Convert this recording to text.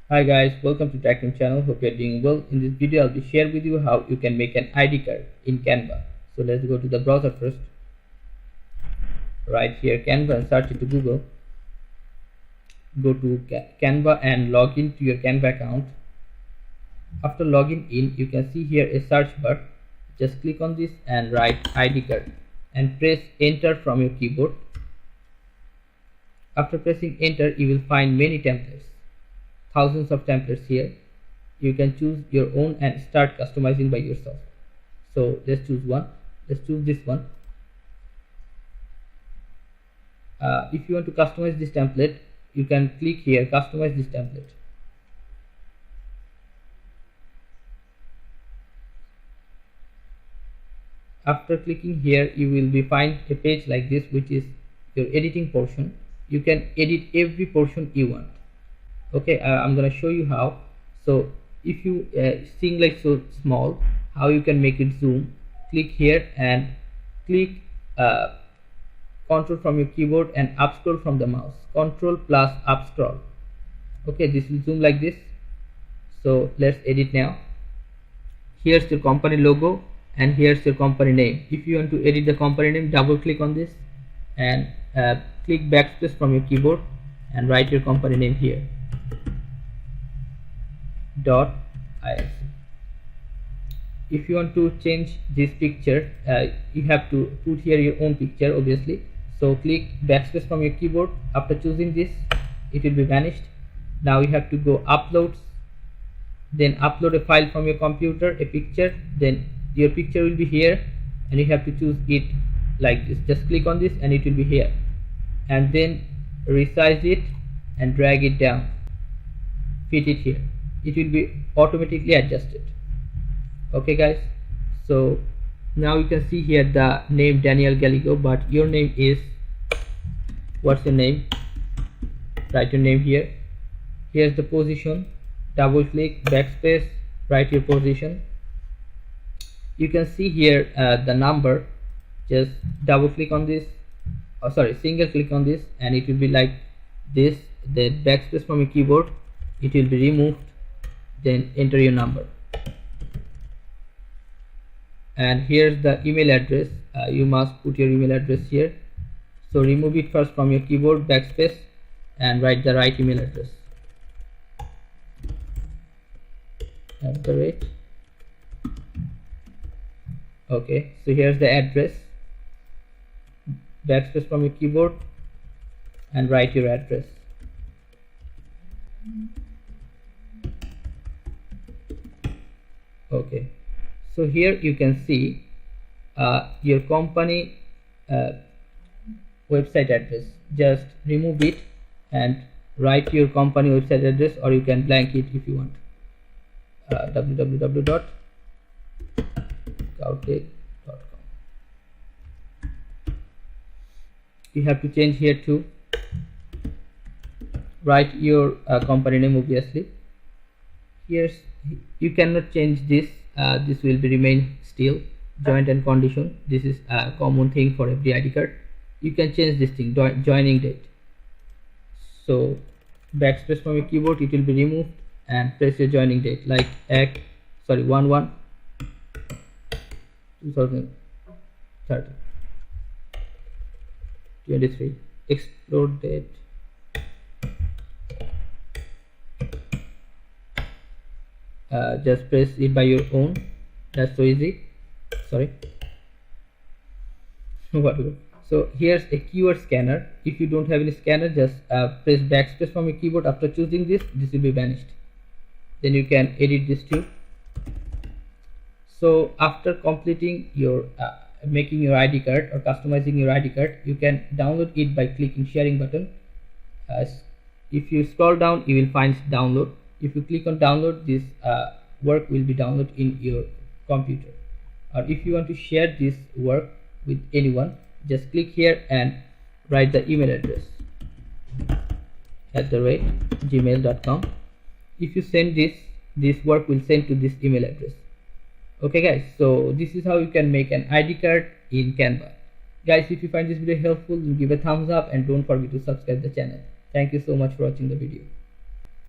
Hi guys, welcome to Tactim channel. Hope you're doing well. In this video, I'll be sharing with you how you can make an ID card in Canva. So let's go to the browser first. Right here, Canva, and search into Google. Go to Canva and log in to your Canva account. After logging in, you can see here a search bar. Just click on this and write ID card and press enter from your keyboard. After pressing enter, you will find many templates. Thousands of templates here. You can choose your own and start customizing by yourself. So let's choose one. Let's choose this one. If you want to customize this template, you can click here, customize this template. After clicking here, you will be find a page like this, which is your editing portion. You can edit every portion you want. Okay, I'm gonna show you how. So if you seeing like so small, how you can make it zoom. Click here and click control from your keyboard and up scroll from the mouse, control plus up scroll. Okay, this will zoom like this. So let's edit now. Here's your company logo and here's your company name. If you want to edit the company name, double click on this and click backspace from your keyboard and write your company name here. .inc. If you want to change this picture, you have to put here your own picture, obviously. So click backspace from your keyboard. After choosing this, it will be vanished. Now you have to go uploads, then upload a file from your computer, a picture, then your picture will be here and you have to choose it like this. Just click on this and it will be here, and then resize it and drag it down, fit it here. It will be automatically adjusted. Okay guys, so now you can see here the name Daniel Gallego, but your name is, what's your name? Write your name here. Here's the position. Double click, backspace, write your position. You can see here the number. Just double click on this, single click on this and it will be like this. The backspace from your keyboard, it will be removed, then enter your number. And here's the email address. You must put your email address here. So remove it first from your keyboard, backspace, and write the right email address. @ Okay, so here's the address. Backspace from your keyboard and write your address. Okay, so here you can see your company website address. Just remove it and write your company website address, or you can blank it if you want. www.cowtech.com. You have to change here to write your company name, obviously. Here's, you cannot change this. This will be remain still. Joint and condition, this is a common thing for every ID card. You can change this thing, joining date. So backspace from your keyboard, it will be removed, and press your joining date like 1/1/2030 23. Explore date. Just press it by your own. That's so easy. Sorry. So here's a keyword scanner. If you don't have any scanner, just press backspace from your keyboard. After choosing this, this will be vanished. Then you can edit this too. So after completing your making your ID card or customizing your ID card, you can download it by clicking sharing button. If you scroll down, you will find download. If you click on download, this work will be downloaded in your computer. Or if you want to share this work with anyone, just click here and write the email address @gmail.com. If you send this work will send to this email address. Okay guys, so this is how you can make an ID card in Canva. Guys, if you find this video helpful, then give a thumbs up and don't forget to subscribe the channel. Thank you so much for watching the video.